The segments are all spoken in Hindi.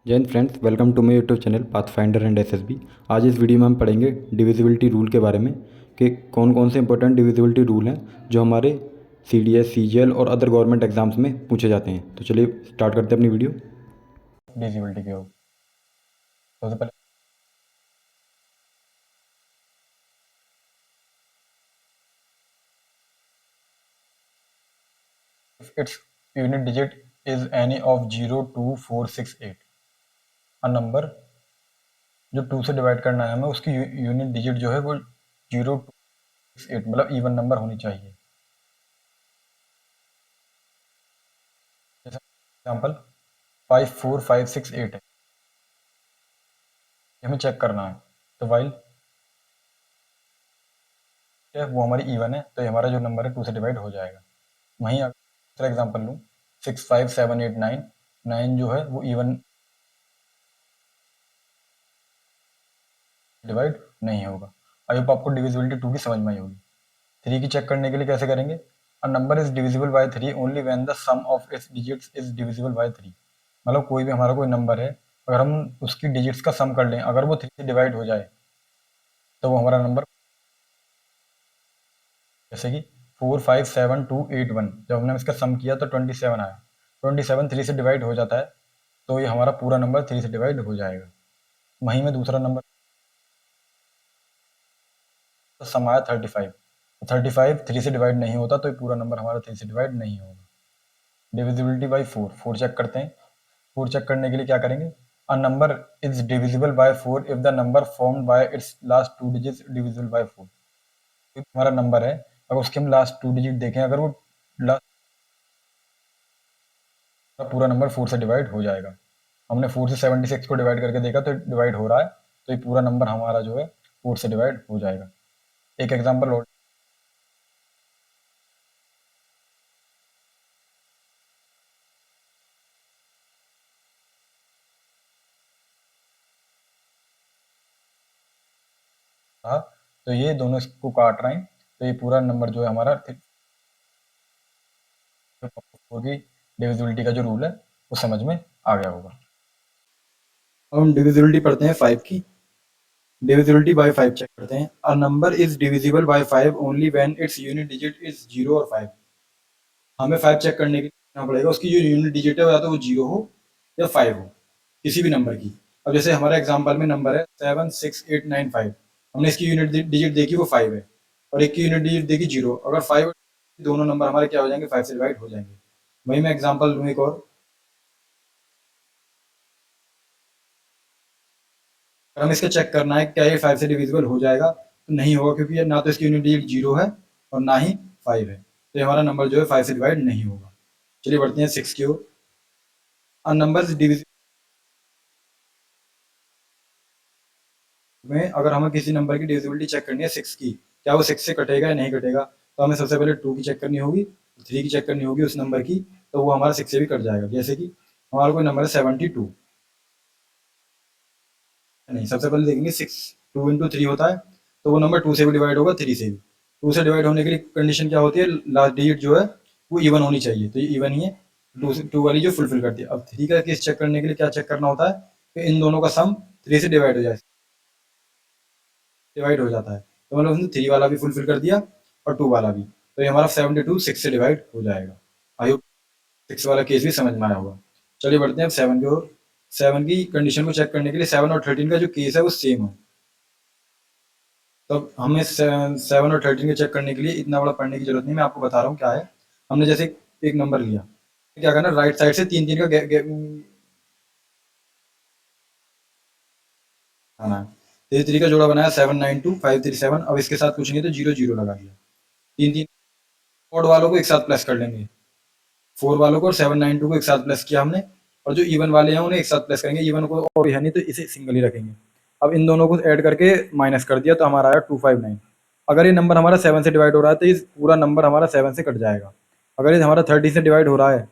जय Hind friends, welcome to my YouTube channel Pathfinder and SSB. आज इस वीडियो में हम पढ़ेंगे डिविजिबिलिटी रूल के बारे में कि कौन कौन से इंपॉर्टेंट डिविजिबिलिटी रूल हैं जो हमारे सीडीएस, सीजीएल और अदर गवर्नमेंट एग्जाम्स में पूछे जाते हैं। तो चलिए स्टार्ट करते हैं अपनी वीडियो। डिविजिबिलिटी के सबसे पहले its unit digit is any of 0, 2, 4, 6, 8। A number जो 2 से डिवाइड करना है हमें, उसकी यूनिट डिजिट जो है वो 0, 2, 6, 8 मतलब इवन नंबर होनी चाहिए। जैसे एग्जाम्पल 5, 4, 5, 6, 8 है, हमें चेक करना है। तो वाइल वो हमारी इवन है तो ये हमारा जो नंबर है 2 से डिवाइड हो जाएगा। वहीं अगर दूसरा एग्जाम्पल लूँ 6, 5, 7, 8, 9, 9 जो है वो इवन डिवाइड नहीं होगा। आई होप आपको डिविजिबिलिटी 2 की समझ में आई होगी। 3 की चेक करने के लिए कैसे करेंगे? A number is divisible by 3 only when the sum of its digits is divisible by 3। मतलब कोई भी हमारा कोई नंबर है, अगर हम उसकी डिजिट्स का सम कर लें, अगर वो 3 से डिवाइड हो जाए तो वो हमारा नंबर, जैसे कि 4, 5, 7, 2, 8, 1, जब हमने इसका सम किया तो 27 आया। 27 3 से डिवाइड हो जाता है तो ये हमारा पूरा नंबर 3 से डिवाइड हो जाएगा। वहीं में दूसरा नंबर तो सम आया 35, 35 3 से डिवाइड नहीं होता तो ये पूरा नंबर हमारा 3 से डिवाइड नहीं होगा। डिविजिबिलिटी बाई 4, 4 चेक करते हैं। 4 चेक करने के लिए क्या करेंगे? A number is divisible by 4 if the number formed by it's last 2 digits divisible by 4। हमारा नंबर है, अगर उसके हम लास्ट 2 डिजिट देखें, अगर वो लास्ट पूरा नंबर 4 से डिवाइड हो जाएगा। हमने 4 से 76 को डिवाइड करके देखा तो डिवाइड हो रहा है, तो ये पूरा नंबर हमारा जो है 4 से डिवाइड हो जाएगा। एक एग्जांपल और था, तो ये दोनों इसको काट रहे हैं तो ये पूरा नंबर जो है हमारा 4 की डिविजिबिलिटी का जो रूल है वो समझ में आ गया होगा। अब हम डिविजिबिलिटी पढ़ते हैं 5 की। डिविजिबिलिटी बाय 5 चेक करते हैं। अ number is divisible bye 5 only when its unit digit is 0 और 5। हमें 5 चेक करने के लिए करना पड़ेगा उसकी जो यूनिट डिजिट है या तो वो 0 हो या 5 हो, किसी भी नंबर की। अब जैसे हमारे एग्जांपल में नंबर है 76895, हमने इसकी यूनिट डिजिट देखी वो 5 है और एक की यूनिट डिजिट देखी 0। अगर 5 दोनों नंबर हमारे क्या हो जाएंगे? 5 से डिवाइड हो जाएंगे। वही मैं एग्जांपल लूँ एक और, अगर हमें इसका चेक करना है क्या ये 5 से डिविजिबल हो जाएगा, तो नहीं होगा क्योंकि ये ना तो इसकी यूनिट डिजिट 0 है और ना ही 5 है, तो ये हमारा नंबर जो है 5 से डिवाइड नहीं होगा। चलिए बढ़ते हैं 6 की ओर। अ नंबर डिविजिबल में अगर हमें किसी नंबर की डिविजिबिलिटी चेक करनी है 6 की, क्या वो 6 से कटेगा या नहीं कटेगा, तो हमें सबसे पहले 2 की चेक करनी होगी, 3 की चेक करनी होगी उस नंबर की, तो वो हमारा 6 से भी कट जाएगा। जैसे कि हमारा कोई नंबर है 72, नहीं, सबसे पहले देखेंगे 6, 2 इंटू 3 होता है, तो वो नंबर 2 से भी डिवाइड होगा, 3 से भी। 2 से डिवाइड होने के लिए कंडीशन क्या होती है? लास्ट डिजिट जो है वो इवन होनी चाहिए, तो ये इवन ही है, 2 वाली जो फुलफिल करती है। अब 3 का केस चेक करने के लिए क्या चेक करना होता है कि इन दोनों का सम 3 से डिवाइड हो जाता है, तो मतलब उसने 3 वाला भी फुलफिल कर दिया और 2 वाला भी, तो ये हमारा 72 6 से डिवाइड हो जाएगा। आई होप 6 वाला केस भी समझ में आया होगा। चलिए बढ़ते हैं अब 7 की ओर। 7 की कंडीशन को चेक करने के लिए 7 और 13 का जो केस है वो सेम है, तो हमें 7 और 13 के चेक करने के लिए इतना बड़ा पढ़ने की जरूरत नहीं, मैं आपको बता रहा हूँ क्या है। हमने जैसे एक नंबर लिया, क्या करना, राइट साइड से 3 3 का आना है। 3 3 का जोड़ा बनाया 792 537, अब इसके साथ कुछ नहीं तो 0 0 लगा दिया। 3 3 ऑड वालों को एक साथ प्लस कर लेंगे, 4 वालों को और 792 को एक साथ प्लस किया हमने, और जो इवन वाले हैं उन्हें एक साथ प्लस करेंगे, इवन को और है नहीं तो इसे सिंगल ही रखेंगे। अब इन दोनों को ऐड करके माइनस कर दिया तो हमारा आया 259। अगर ये नंबर हमारा 7 से डिवाइड हो रहा है तो ये पूरा नंबर हमारा 7 से कट जाएगा। अगर ये हमारा 30 से डिवाइड हो रहा है,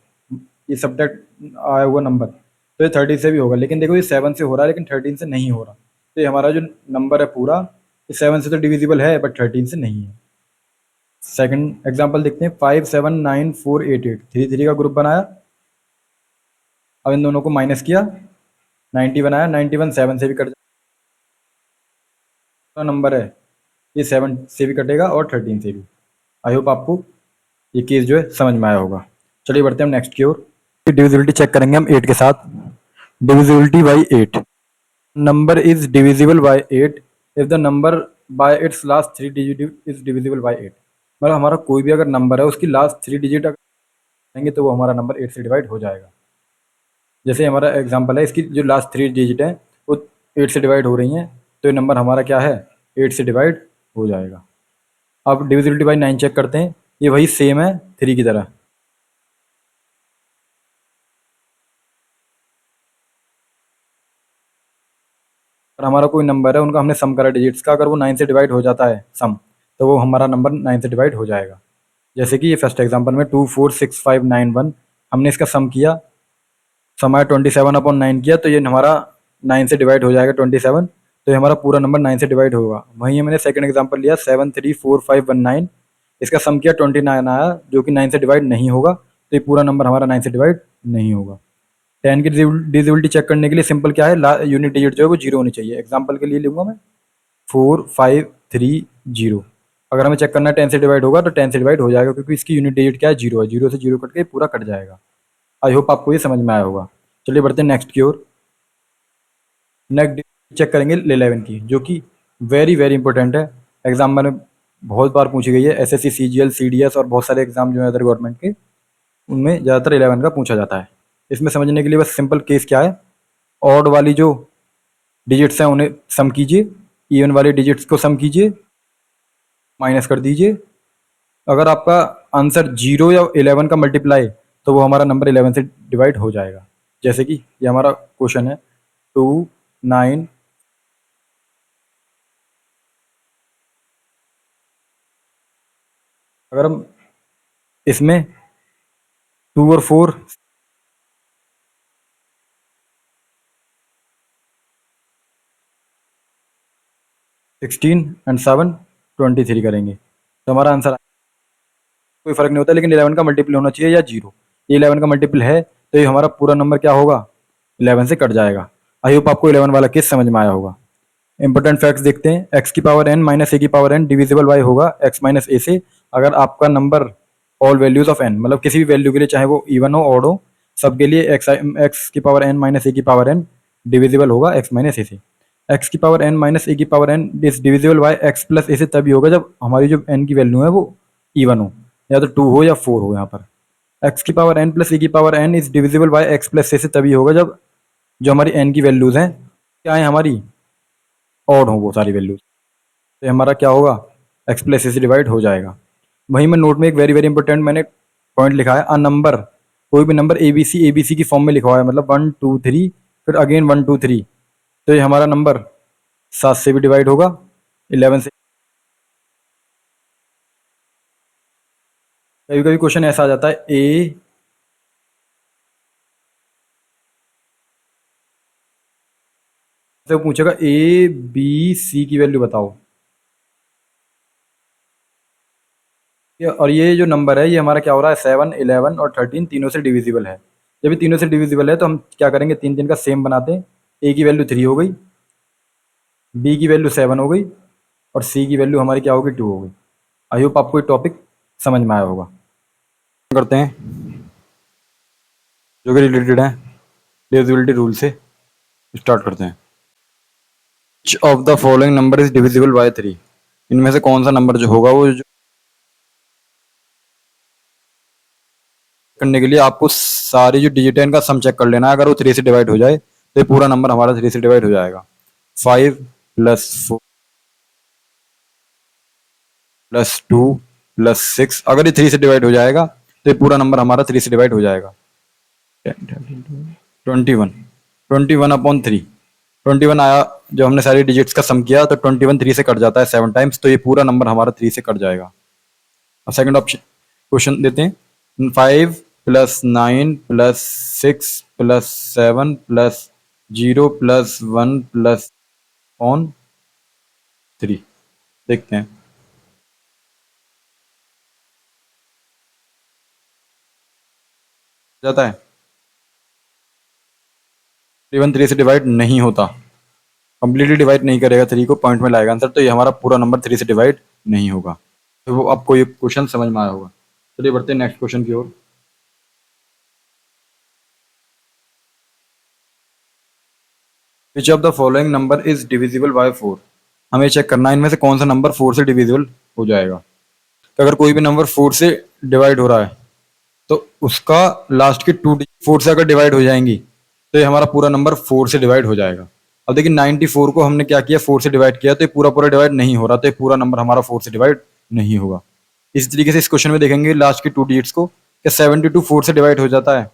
ये सब्ट्रैक्ट आया हुआ नंबर, तो ये 30 से भी होगा, लेकिन देखो ये 7 से हो रहा है लेकिन 13 से नहीं हो रहा, तो ये हमारा जो नंबर है पूरा, ये 7 से तो डिविजिबल है बट 13 से नहीं है। सेकंड एग्जांपल देखते हैं, 579488, 3 3 का ग्रुप बनाया, अब इन दोनों को माइनस किया 91 आया, 91 7 से भी कट जाएगा, नंबर है ये 7 से भी कटेगा और 13 से भी। आई होप आपको ये केस जो है समझ में आया होगा। चलिए बढ़ते हैं हम नेक्स्ट की ओर। डिविजिबिलिटी चेक करेंगे हम 8 के साथ। Divisibility by 8, number is divisible by 8 if the number by its last 3 digit is divisible by 8। मतलब हमारा कोई भी अगर नंबर है उसकी लास्ट 3 डिजिट अगर तो वो हमारा नंबर 8 से डिवाइड हो जाएगा। जैसे हमारा एग्जांपल है, इसकी जो लास्ट 3 डिजिट है वो 8 से डिवाइड हो रही हैं, तो ये नंबर हमारा क्या है, 8 से डिवाइड हो जाएगा। अब डिविजिबिलिटी बाई 9 चेक करते हैं, ये वही सेम है 3 की तरह। और हमारा कोई नंबर है, उनका हमने सम करा डिजिट्स का, अगर वो 9 से डिवाइड हो जाता है सम, तो वो हमारा नंबर 9 से डिवाइड हो जाएगा। जैसे कि ये फर्स्ट एग्जांपल में 246591 हमने इसका सम किया, सम आया 27/9 किया, तो ये हमारा 9 से डिवाइड हो जाएगा 27, तो ये हमारा पूरा नंबर 9 से डिवाइड होगा। वहीं मैंने सेकंड एग्जांपल लिया 734519, इसका सम किया 29 आया, जो कि 9 से डिवाइड नहीं होगा, तो ये पूरा नंबर हमारा 9 से डिवाइड नहीं होगा। 10 की डिजिबिलिटी चेक करने के लिए सिंपल क्या है, यूनिट डिजिट जो है वो जीरो होनी चाहिए। एग्जाम्पल के लिए लूंगा मैं 4530। अगर हमें चेक करना है 10 से डिवाइड होगा तो 10 से डिवाइड हो जाएगा, क्योंकि इसकी यूनिट डिजिट क्या है, जीरो है। जीरो से जीरो कट के पूरा कट जाएगा। आई होप आपको ये समझ में आया होगा। चलिए बढ़ते हैं नेक्स्ट की ओर। नेक्स्ट चेक करेंगे 11 की, जो कि वेरी वेरी इंपॉर्टेंट है। एग्जाम में बहुत बार पूछी गई है, एसएससी, सीजीएल, सीडीएस और बहुत सारे एग्जाम जो है अदर गवर्नमेंट के, उनमें ज़्यादातर 11 का पूछा जाता है। इसमें समझने के लिए बस सिंपल केस क्या है, ऑड वाली जो डिजिट्स हैं उन्हें सम कीजिए, इवन वाले डिजिट्स को सम कीजिए, माइनस कर दीजिए। अगर आपका आंसर 0 या 11 का मल्टीप्लाई, तो वो हमारा नंबर 11 से डिवाइड हो जाएगा। जैसे कि ये हमारा क्वेश्चन है 29, अगर हम इसमें 2 और 4, 16 एंड 7 23 करेंगे, तो हमारा आंसर कोई फर्क नहीं होता, लेकिन 11 का मल्टीपल होना चाहिए या जीरो। ये 11 का मल्टीपल है, तो ये हमारा पूरा नंबर क्या होगा, 11 से कट जाएगा। आई होप आपको 11 वाला केस समझ में आया होगा। इंपॉर्टेंट फैक्ट्स देखते हैं। एक्स की पावर एन माइनस ए की पावर एन डिविजिबल बाय होगा एक्स माइनस ए से, अगर आपका number all values of n, मतलब किसी भी वैल्यू के लिए, चाहे वो इवन हो ऑड हो, सबके लिए एक्स की पावर एन माइनस ए की पावर एन डिविजिबल होगा एक्स माइनस ए से। एक्स की पावर एन माइनस ए की power N is divisible by X plus A से तभी होगा जब हमारी जो एन की वैल्यू है वो इवन हो, या तो 2 हो या 4 हो। यहाँ पर एक्स की पावर एन प्लस ए की power N is divisible by X plus A से तभी होगा जब जो हमारी एन की वैल्यूज हैं क्या है, हमारी ऑड हो वो सारी वैल्यूज, तो हमारा क्या होगा, एक्स प्लस ए से डिवाइड हो जाएगा। वहीं मैं नोट में एक वेरी वेरी इंपॉर्टेंट मैंने पॉइंट लिखा है, अ नंबर, कोई भी नंबर ए बी सी की फॉर्म में लिखा हुआ है, मतलब 1 2 3 फिर अगेन 1 2 3, तो ये हमारा नंबर 7 से भी डिवाइड होगा, 11 से। कभी कभी क्वेश्चन ऐसा आ जाता है, ए से पूछेगा ए बी सी की वैल्यू बताओ, और ये जो नंबर है ये हमारा क्या हो रहा है, 7 11 और 13 तीनों से डिविजिबल है। जब ये तीनों से डिविजिबल है तो हम क्या करेंगे, तीन तीन का सेम बनाते हैं। ए की वैल्यू 3 हो गई, बी की वैल्यू 7 हो गई, और सी की वैल्यू हमारी क्या होगी, 2 हो गई। आई होप आपको ये टॉपिक समझ में आया होगा। करते हैं जो कि रिलेटेड है डिविजिबिलिटी रूल से, स्टार्ट करते हैं। Which of the following number is divisible by 3? इनमें से कौन सा नंबर जो होगा वो जो करने के लिए आपको सारी जो डिजिट है इनका सम चेक कर लेना है। अगर वो 3 से डिवाइड हो जाए तो ये पूरा नंबर हमारा 3 से डिवाइड हो जाएगा। 5+4+2+6, अगर ये 3 से डिवाइड हो जाएगा तो ये पूरा नंबर हमारा 3 से डिवाइड हो जाएगा। 21, 21/3, 21 आया, जब हमने सारी डिजिट्स का सम किया तो 21 3 से कट जाता है 7 टाइम्स, तो ये पूरा नंबर हमारा 3 से कट जाएगा। अब सेकंड ऑप्शन क्वेश्चन देते हैं, 5+9+6+7+0+1+3, देखते हैं जाता है। इवन 3 से डिवाइड नहीं होता, कंप्लीटली डिवाइड नहीं करेगा, 3 को पॉइंट में लाएगा आंसर, तो ये हमारा पूरा नंबर 3 से डिवाइड नहीं होगा। तो वो आपको ये क्वेश्चन समझ में आया होगा। चलिए बढ़ते हैं नेक्स्ट क्वेश्चन की ओर। Which of the following number is divisible by 4? हमें चेक करना है इनमें से कौन सा नंबर 4 से डिविजिबल हो जाएगा। तो अगर कोई भी नंबर 4 से डिवाइड हो रहा है तो उसका लास्ट की 2 डिजिट 4 से अगर डिवाइड हो जाएंगी तो ये हमारा पूरा नंबर 4 से डिवाइड हो जाएगा। अब देखिए 94 को हमने क्या किया, 4 से डिवाइड किया, तो ये पूरा पूरा डिवाइड नहीं हो रहा, तो ये पूरा नंबर हमारा 4 से डिवाइड नहीं होगा। इस तरीके से इस क्वेश्चन में देखेंगे लास्ट की 2 डिजिट्स को, क्या 72 4 से डिवाइड हो जाता है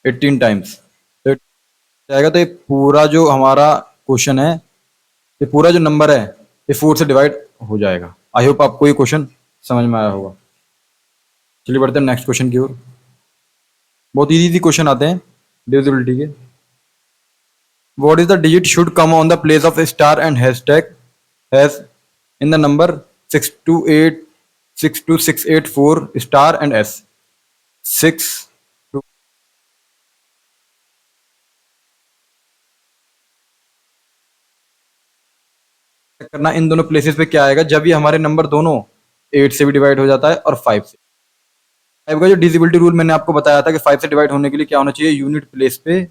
18 टाइम्स, तो जाएगा। तो ये पूरा जो हमारा क्वेश्चन है, ये पूरा जो नंबर है ये 4 से डिवाइड हो जाएगा। आई होप आपको ये क्वेश्चन समझ में आया होगा। चलिए बढ़ते हैं नेक्स्ट क्वेश्चन की ओर। बहुत इजी क्वेश्चन आते हैं डिविजिबिलिटी के। What is the digit should come on the place of a star and hashtag has in the number 628 62684 star and s 6 करना इन दोनों प्लेसेस पे क्या आएगा जब ये हमारे नंबर दोनों 8 से भी डिवाइड हो जाता है और 5 से। 5 का जो डिविजिबिलिटी रूल मैंने आपको बताया था कि 5 से डिवाइड होने के लिए क्या होना चाहिए, यूनिट प्लेस पे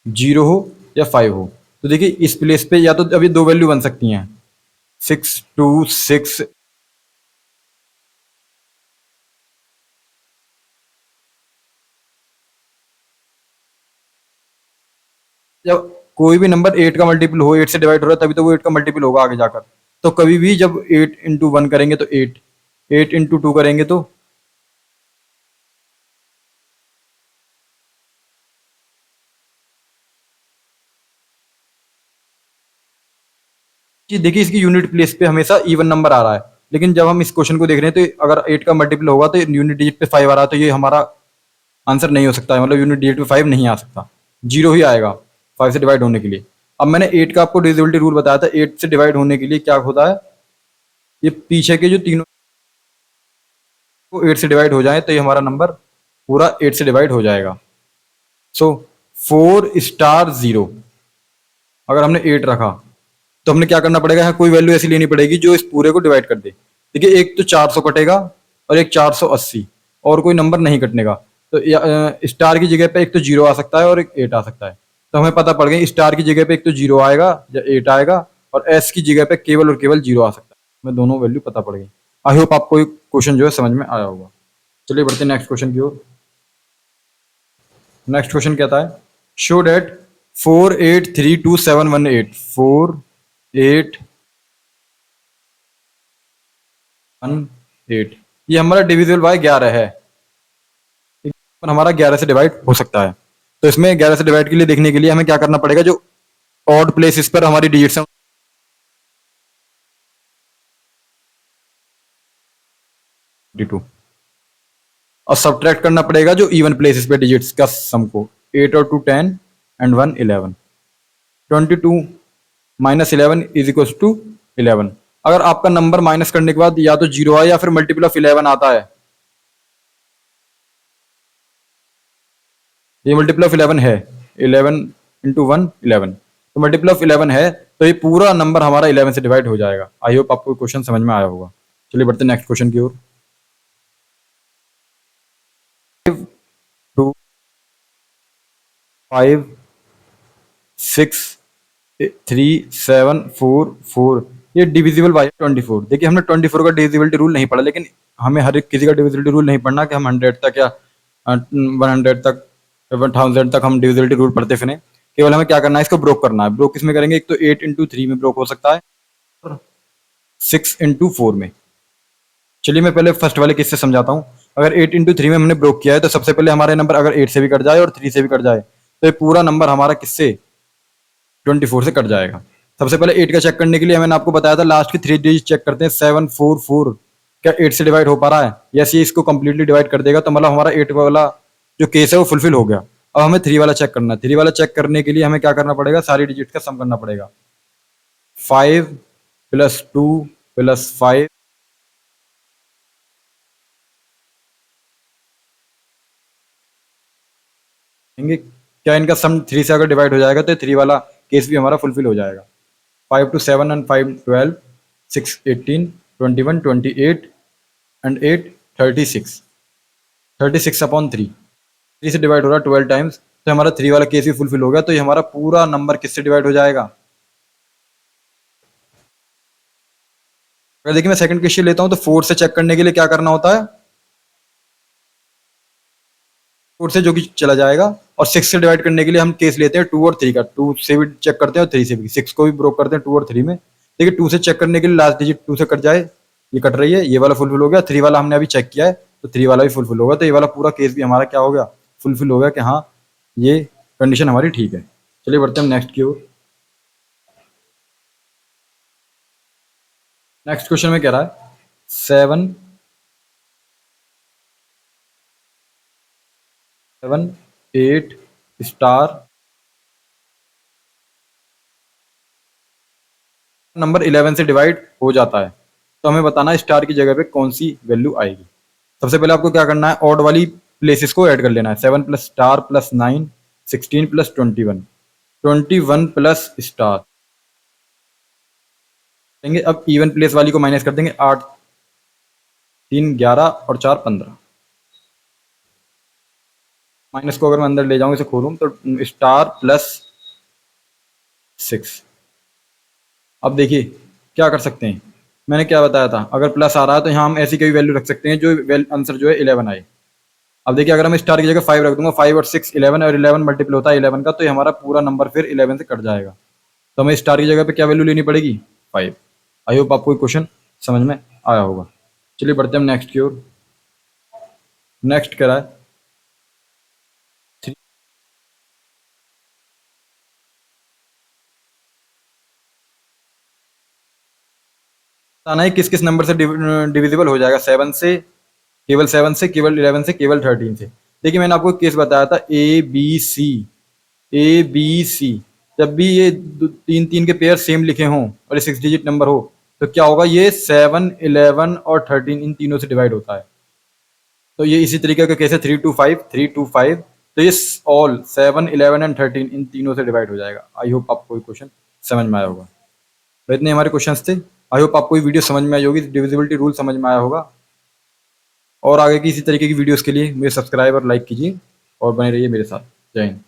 0 हो या 5 हो। तो देखिए इस प्लेस पे या तो अभी दो वैल्यू बन सकती हैं, 626, जब कोई भी नंबर 8 का मल्टीपल हो, 8 से डिवाइड हो रहा है तभी तो वो 8 का मल्टीपल होगा आगे जाकर। तो कभी भी जब 8 इंटू 1 करेंगे तो 8, 8 इंटू 2 करेंगे तो कि देखिए इसकी यूनिट प्लेस पे हमेशा इवन नंबर आ रहा है, लेकिन जब हम इस क्वेश्चन को देख रहे हैं तो अगर 8 का मल्टीपल होगा तो यूनिट डिजिट पे 5 आ रहा है, तो ये हमारा आंसर नहीं हो सकता है, मतलब यूनिट डिजिट पे 5 नहीं आ सकता, 0 ही आएगा 5 से डिवाइड होने के लिए। अब मैंने 8 का आपको डिविजिबिलिटी रूल बताया था, 8 से डिवाइड होने के लिए क्या होता है, ये पीछे के जो तीनों को 8 से डिवाइड हो जाए तो ये हमारा नंबर पूरा 8 से डिवाइड हो जाएगा। सो 4 स्टार 0, अगर हमने 8 रखा तो हमने क्या करना पड़ेगा, यहाँ कोई वैल्यू ऐसी लेनी पड़ेगी जो इस पूरे को डिवाइड कर दे। देखिए एक तो 400 कटेगा और एक 480, और कोई नंबर नहीं कटने का। तो स्टार की जगह पे एक तो 0 आ सकता है और एक 8 आ सकता है। तो हमें पता पड़ गया स्टार की जगह पे एक तो 0 आएगा या 8 आएगा, और एस की जगह पे केवल और केवल 0 आ सकता है। हमें दोनों वैल्यू पता पड़ गई। आई होप आपको ये क्वेश्चन जो है समझ में आया होगा। चलिए बढ़ते हैं नेक्स्ट क्वेश्चन की ओर। नेक्स्ट क्वेश्चन कहता है शो डेट 4832718 48118, ये हमारा डिविजिबल बाय 11 है, पर हमारा 11 से डिवाइड हो सकता है। तो इसमें 11 से डिवाइड के लिए देखने के लिए हमें क्या करना पड़ेगा, जो ऑड प्लेसेस पर हमारी डिजिट्स हैं 22, और सब्ट्रैक्ट करना पड़ेगा जो इवन प्लेसेस पे डिजिट्स का सम को, 8 और 2 10 and 1 11, 22 minus 11 is equal to 11। अगर आपका नंबर माइनस करने के बाद या तो 0 आए या फिर मल्टीपल ऑफ 11 आता है, ये मल्टीपल ऑफ 11 है, 11 इंटू 1 11, तो मल्टीपल ऑफ 11 है, तो ये पूरा नंबर हमारा 11 से डिवाइड हो जाएगा। आई होप आपको क्वेश्चन समझ में आया होगा। चलिए बढ़ते नेक्स्ट क्वेश्चन की ओर। 2 5 6 3 7 4 4, ये डिविजिबल बाय 24। देखिए हमने 24 का डिविजिबिलिटी रूल नहीं पढ़ा, लेकिन हमें हर एक किसी का डिविजिबिलिटी रूल नहीं पढ़ना कि हम 100 तक या 100 तक 1000 तक हम डिविजिबिलिटी रूल पढ़ते फिर। केवल हमें क्या करना है, इसको ब्रोक करना है। ब्रोक किसमें करेंगे, एक तो 8 इंटू 3 में ब्रोक हो सकता है और 6 इंटू 4 में। चलिए मैं पहले फर्स्ट वाले किससे समझाता हूँ। अगर 8 इंटू 3 में हमने ब्रोक किया है तो सबसे पहले हमारे नंबर अगर 8 से भी कट जाए और 3 से भी कट जाए तो ये पूरा नंबर हमारा किससे 24 से कट जाएगा। सबसे पहले 8 का चेक करने के लिए मैंने आपको बताया था लास्ट की 3 डिजिट चेक करते हैं, 744, क्या 8 से डिवाइड हो पा रहा है, यस ये इसको कंप्लीटली डिवाइड कर देगा, तो मतलब हमारा 8 वाला जो केस है वो फुलफिल हो गया। अब हमें 3 वाला चेक करना है। 3 वाला चेक करने के लिए हमें क्या करना पड़ेगा, सारी डिजिट का सम करना पड़ेगा, 5 प्लस 2 प्लस 5 देखेंगे क्या इनका सम 3 से अगर डिवाइड हो जाएगा तो 3 वाला केस भी हमारा फुलफिल हो जाएगा। 5 to 7 and 5 12, 6 18, 21 28 and 8 36, 36 अपॉन 3, 3 से डिवाइड हो रहा है 12 टाइम्स, तो हमारा 3 वाला केस भी फुलफिल हो गया। तो ये हमारा पूरा नंबर किससे डिवाइड हो जाएगा? अगर देखिए मैं सेकंड क्वेश्चन लेता हूं तो 4 से चेक करने के लिए क्या करना होता है? 4 से जो कि चला जाएगा, और 6 से डिवाइड करने के लिए हम केस लेते हैं 2 और 3 का। 2 से भी चेक करते हैं और 3 से भी, 6 को भी ब्रोक करते हैं 2 और 3 में। देखिए 2 से चेक करने के लिए लास्ट डिजिट 2 से कट जाए, ये कट रही है, ये वाला फुलफिल हो गया। 3 वाला हमने अभी चेक किया है तो 3 वाला भी फुलफिल होगा। तो ये वाला पूरा केस भी हमारा क्या हो गया? फुलफिल हो गया कि हाँ ये कंडीशन हमारी ठीक है। चलिए बढ़ते हैं नेक्स्ट की ओर। नेक्स्ट क्वेश्चन में कह रहा है 7 7 8 स्टार नंबर 11 से डिवाइड हो जाता है, तो हमें बताना है स्टार की जगह पे कौन सी वैल्यू आएगी। सबसे पहले आपको क्या करना है? ऑड वाली प्लेसेस को ऐड कर लेना है। 7 plus star plus 9, 16 plus 21, 21 plus star देंगे। अब इवन प्लेस वाली को माइनस कर देंगे। 8 3 11 और 4 15। माइनस को अगर मैं अंदर ले जाऊं, इसे खोलूं, तो स्टार प्लस 6। अब देखिए क्या कर सकते हैं, मैंने क्या बताया था, अगर प्लस आ रहा है तो यहाँ हम ऐसी कोई वैल्यू रख सकते हैं जो आंसर जो है 11 आए। अब देखिए अगर हम स्टार की जगह 5 रख दूंगा, 5 और 6 11, और 11 मल्टीपल होता है 11 का, तो ये हमारा पूरा नंबर फिर 11 से कट जाएगा। तो हमें स्टार की जगह पे क्या वैल्यू लेनी पड़ेगी? 5। आई होप आपको क्वेश्चन समझ में आया होगा। चलिए बढ़ते हैं नेक्स्ट की ओर। नेक्स्ट कह रहा है बताना है किस किस नंबर से डिविजिबल हो जाएगा। 7 से, केवल 7 से, केवल 11 से, केवल 13 से। देखिए मैंने आपको केस बताया था A B C, A B C, जब भी ये 3 3 के पेयर सेम लिखे हों और ये 6 डिजिट नंबर हो, तो क्या होगा? ये 7 11 और 13 इन तीनों से डिवाइड होता है। तो ये इसी तरीके का केस है 3 2 5 3 2 5। तो ये ऑल 7 11 एंड 13 इन तीनों से डिवाइड हो जाएगा। आई होप आपको ये क्वेश्चन समझ में आया होगा। तो इतने हमारे क्वेश्चंस थे। आई होप आपको ये वीडियो समझ में आई होगी, डिविजिबिलिटी रूल समझ में आया होगा। और आगे की इसी तरीके की वीडियोस के लिए मेरे सब्सक्राइब और लाइक कीजिए और बने रहिए मेरे साथ। जय हिंद।